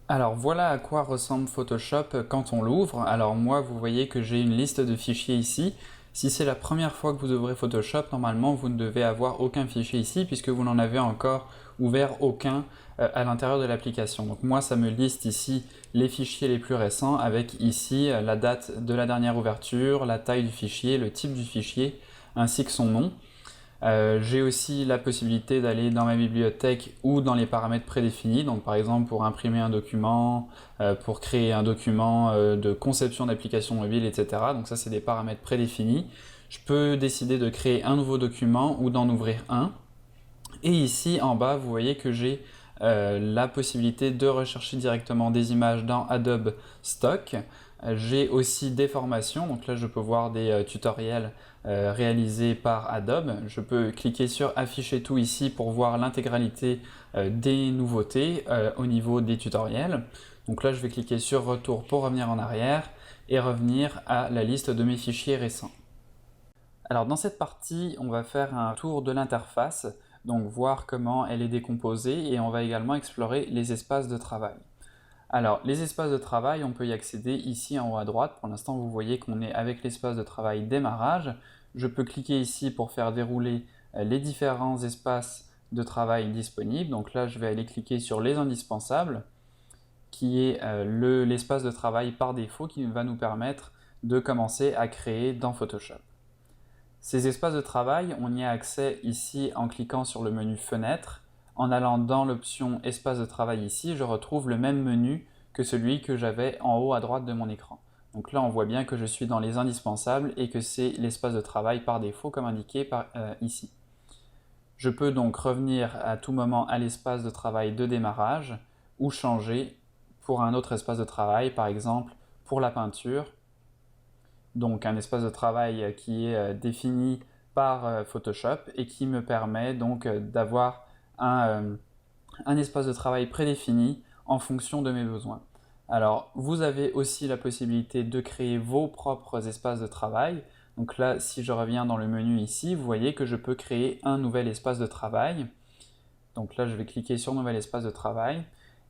Alors voilà à quoi ressemble Photoshop quand on l'ouvre. Alors moi, vous voyez que j'ai une liste de fichiers ici. Si c'est la première fois que vous ouvrez Photoshop, normalement vous ne devez avoir aucun fichier ici puisque vous n'en avez encore ouvert aucun à l'intérieur de l'application. Donc moi, ça me liste ici les fichiers les plus récents avec ici la date de la dernière ouverture, la taille du fichier, le type du fichier ainsi que son nom. J'ai aussi la possibilité d'aller dans ma bibliothèque ou dans les paramètres prédéfinis, donc par exemple pour imprimer un document, pour créer un document de conception d'application mobile, etc. Donc ça c'est des paramètres prédéfinis. Je peux décider de créer un nouveau document ou d'en ouvrir un. Et ici en bas vous voyez que j'ai la possibilité de rechercher directement des images dans Adobe Stock. J'ai aussi des formations, donc là je peux voir des tutoriels réalisés par Adobe. Je peux cliquer sur afficher tout ici pour voir l'intégralité des nouveautés au niveau des tutoriels. Donc là je vais cliquer sur retour pour revenir en arrière et revenir à la liste de mes fichiers récents. Alors dans cette partie, on va faire un tour de l'interface, donc voir comment elle est décomposée et on va également explorer les espaces de travail. Alors les espaces de travail, on peut y accéder ici en haut à droite. Pour l'instant, vous voyez qu'on est avec l'espace de travail démarrage. Je peux cliquer ici pour faire dérouler les différents espaces de travail disponibles. Donc là, je vais aller cliquer sur les indispensables, qui est l'espace de travail par défaut qui va nous permettre de commencer à créer dans Photoshop. Ces espaces de travail, on y a accès ici en cliquant sur le menu Fenêtre. En allant dans l'option Espace de travail ici, je retrouve le même menu que celui que j'avais en haut à droite de mon écran. Donc là, on voit bien que je suis dans les indispensables et que c'est l'espace de travail par défaut comme indiqué ici. Je peux donc revenir à tout moment à l'espace de travail de démarrage ou changer pour un autre espace de travail, par exemple pour la peinture. Donc un espace de travail qui est défini par Photoshop et qui me permet donc d'avoir un espace de travail prédéfini en fonction de mes besoins. Alors vous avez aussi la possibilité de créer vos propres espaces de travail. Donc là, si je reviens dans le menu ici, vous voyez que je peux créer un nouvel espace de travail. Donc là, je vais cliquer sur Nouvel espace de travail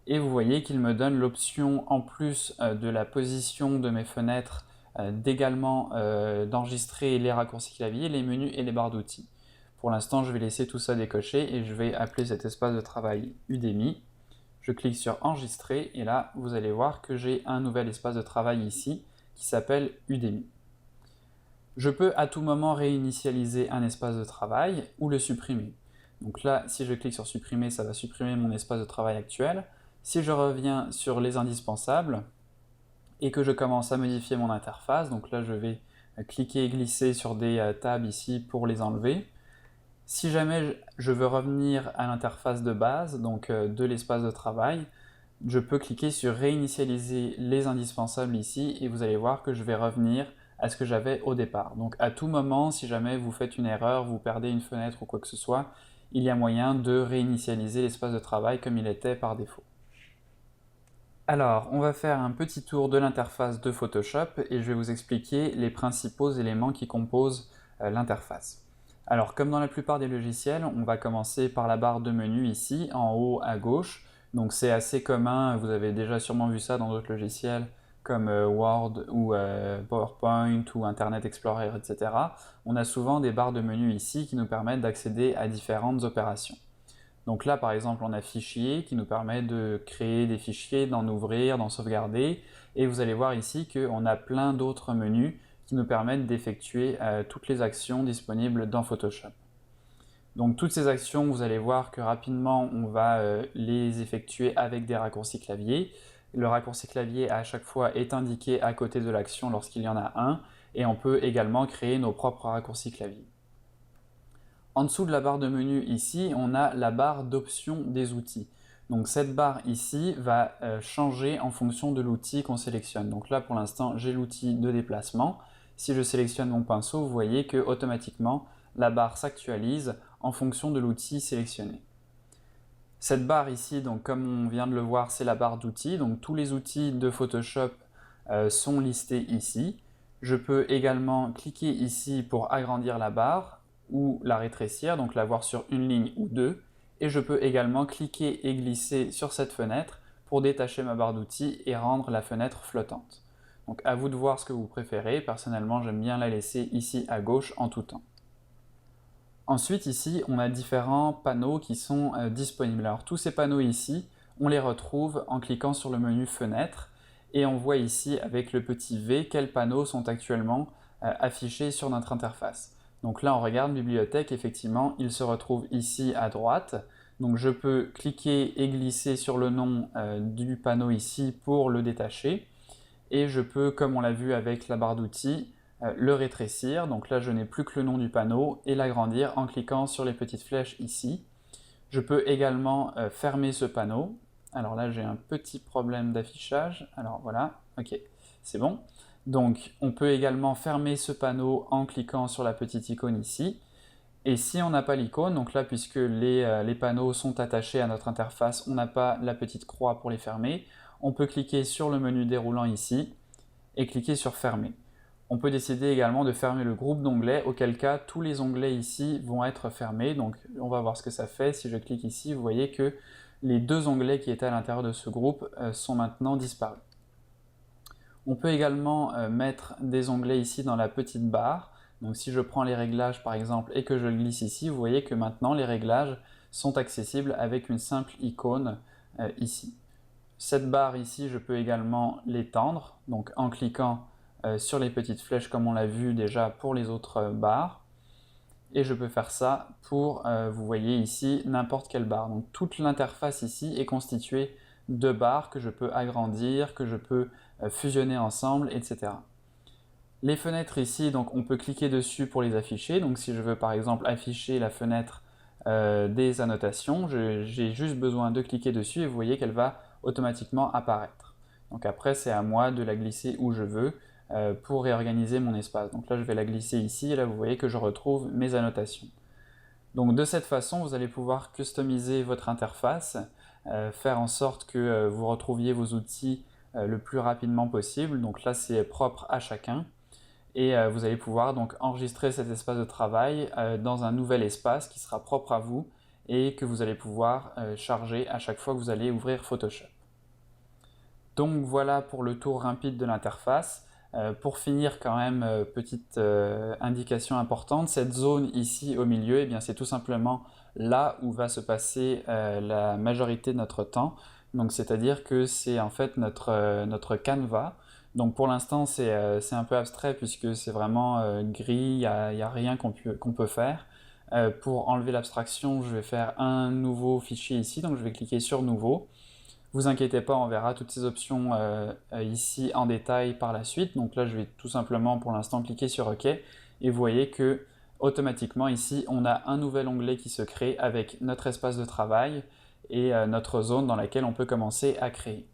et vous voyez qu'il me donne l'option, en plus de la position de mes fenêtres, d'également d'enregistrer les raccourcis clavier, les menus et les barres d'outils. Pour l'instant, je vais laisser tout ça décoché et je vais appeler cet espace de travail Udemy. Je clique sur Enregistrer et là, vous allez voir que j'ai un nouvel espace de travail ici qui s'appelle Udemy. Je peux à tout moment réinitialiser un espace de travail ou le supprimer. Donc là, si je clique sur supprimer, ça va supprimer mon espace de travail actuel. Si je reviens sur les indispensables et que je commence à modifier mon interface, donc là je vais cliquer et glisser sur des tabs ici pour les enlever. Si jamais je veux revenir à l'interface de base, donc de l'espace de travail, je peux cliquer sur réinitialiser les indispensables ici et vous allez voir que je vais revenir à ce que j'avais au départ. Donc à tout moment, si jamais vous faites une erreur, vous perdez une fenêtre ou quoi que ce soit, il y a moyen de réinitialiser l'espace de travail comme il était par défaut. Alors, on va faire un petit tour de l'interface de Photoshop et je vais vous expliquer les principaux éléments qui composent l'interface. Alors, comme dans la plupart des logiciels, on va commencer par la barre de menu ici, en haut à gauche. Donc c'est assez commun, vous avez déjà sûrement vu ça dans d'autres logiciels comme Word ou PowerPoint ou Internet Explorer, etc. On a souvent des barres de menu ici qui nous permettent d'accéder à différentes opérations. Donc là, par exemple, on a Fichier qui nous permet de créer des fichiers, d'en ouvrir, d'en sauvegarder. Et vous allez voir ici qu'on a plein d'autres menus qui nous permettent d'effectuer toutes les actions disponibles dans Photoshop. Donc toutes ces actions, vous allez voir que rapidement, on va les effectuer avec des raccourcis clavier. Le raccourci clavier à chaque fois est indiqué à côté de l'action lorsqu'il y en a un. Et on peut également créer nos propres raccourcis clavier. En dessous de la barre de menu ici, on a la barre d'options des outils. Donc cette barre ici va changer en fonction de l'outil qu'on sélectionne. Donc là pour l'instant j'ai l'outil de déplacement. Si je sélectionne mon pinceau, vous voyez que automatiquement la barre s'actualise en fonction de l'outil sélectionné. Cette barre ici, donc comme on vient de le voir, c'est la barre d'outils. Donc tous les outils de Photoshop sont listés ici. Je peux également cliquer ici pour agrandir la barre ou la rétrécir, donc la voir sur une ligne ou deux. Et je peux également cliquer et glisser sur cette fenêtre pour détacher ma barre d'outils et rendre la fenêtre flottante. Donc à vous de voir ce que vous préférez. Personnellement, j'aime bien la laisser ici à gauche en tout temps. Ensuite, ici, on a différents panneaux qui sont disponibles. Alors tous ces panneaux ici, on les retrouve en cliquant sur le menu Fenêtre et on voit ici avec le petit V quels panneaux sont actuellement affichés sur notre interface. Donc là, on regarde Bibliothèque, effectivement, il se retrouve ici à droite. Donc je peux cliquer et glisser sur le nom du panneau ici pour le détacher. Et je peux, comme on l'a vu avec la barre d'outils, le rétrécir. Donc là, je n'ai plus que le nom du panneau et l'agrandir en cliquant sur les petites flèches ici. Je peux également fermer ce panneau. Alors là, j'ai un petit problème d'affichage. Alors voilà, ok, c'est bon. Donc, on peut également fermer ce panneau en cliquant sur la petite icône ici. Et si on n'a pas l'icône, donc là, puisque les panneaux sont attachés à notre interface, on n'a pas la petite croix pour les fermer, on peut cliquer sur le menu déroulant ici et cliquer sur Fermer. On peut décider également de fermer le groupe d'onglets, auquel cas tous les onglets ici vont être fermés. Donc on va voir ce que ça fait. Si je clique ici, vous voyez que les deux onglets qui étaient à l'intérieur de ce groupe sont maintenant disparus. On peut également mettre des onglets ici dans la petite barre. Donc si je prends les réglages par exemple et que je le glisse ici, vous voyez que maintenant les réglages sont accessibles avec une simple icône ici. Cette barre ici, je peux également l'étendre, donc en cliquant sur les petites flèches comme on l'a vu déjà pour les autres barres. Et je peux faire ça pour, vous voyez ici, n'importe quelle barre. Donc toute l'interface ici est constituée de barres que je peux agrandir, que je peux fusionner ensemble, etc. Les fenêtres ici, donc on peut cliquer dessus pour les afficher. Donc si je veux par exemple afficher la fenêtre des annotations, j'ai juste besoin de cliquer dessus et vous voyez qu'elle va automatiquement apparaître. Donc après, c'est à moi de la glisser où je veux pour réorganiser mon espace. Donc là, je vais la glisser ici et là, vous voyez que je retrouve mes annotations. Donc de cette façon, vous allez pouvoir customiser votre interface, faire en sorte que vous retrouviez vos outils le plus rapidement possible. Donc là, c'est propre à chacun. Et vous allez pouvoir donc enregistrer cet espace de travail dans un nouvel espace qui sera propre à vous et que vous allez pouvoir charger à chaque fois que vous allez ouvrir Photoshop. Donc voilà pour le tour rapide de l'interface. Pour finir quand même, petite indication importante, cette zone ici au milieu, eh bien, c'est tout simplement là où va se passer la majorité de notre temps. Donc c'est-à-dire que c'est en fait notre canevas. Donc pour l'instant c'est un peu abstrait puisque c'est vraiment gris, il n'y a rien qu'on peut faire. Pour enlever l'abstraction, je vais faire un nouveau fichier ici, donc je vais cliquer sur Nouveau. Vous inquiétez pas, on verra toutes ces options ici en détail par la suite. Donc là, je vais tout simplement pour l'instant cliquer sur OK et vous voyez que automatiquement ici, on a un nouvel onglet qui se crée avec notre espace de travail et notre zone dans laquelle on peut commencer à créer.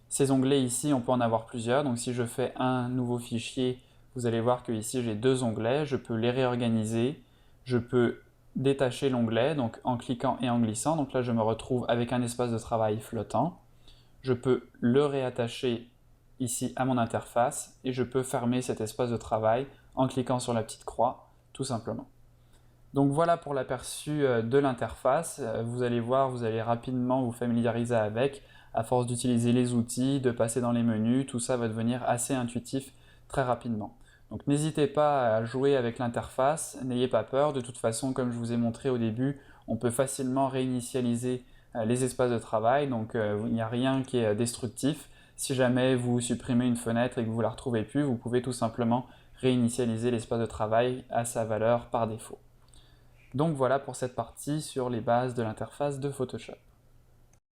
Ces onglets ici, on peut en avoir plusieurs. Donc si je fais un nouveau fichier, vous allez voir que ici j'ai deux onglets. Je peux les réorganiser. Je peux détacher l'onglet donc en cliquant et en glissant. Donc là, je me retrouve avec un espace de travail flottant. Je peux le réattacher ici à mon interface et je peux fermer cet espace de travail en cliquant sur la petite croix, tout simplement. Donc voilà pour l'aperçu de l'interface. Vous allez voir, vous allez rapidement vous familiariser avec. À force d'utiliser les outils, de passer dans les menus, tout ça va devenir assez intuitif très rapidement. Donc n'hésitez pas à jouer avec l'interface, n'ayez pas peur. De toute façon, comme je vous ai montré au début, on peut facilement réinitialiser les espaces de travail, donc il n'y a rien qui est destructif. Si jamais vous supprimez une fenêtre et que vous ne la retrouvez plus, vous pouvez tout simplement réinitialiser l'espace de travail à sa valeur par défaut. Donc voilà pour cette partie sur les bases de l'interface de Photoshop.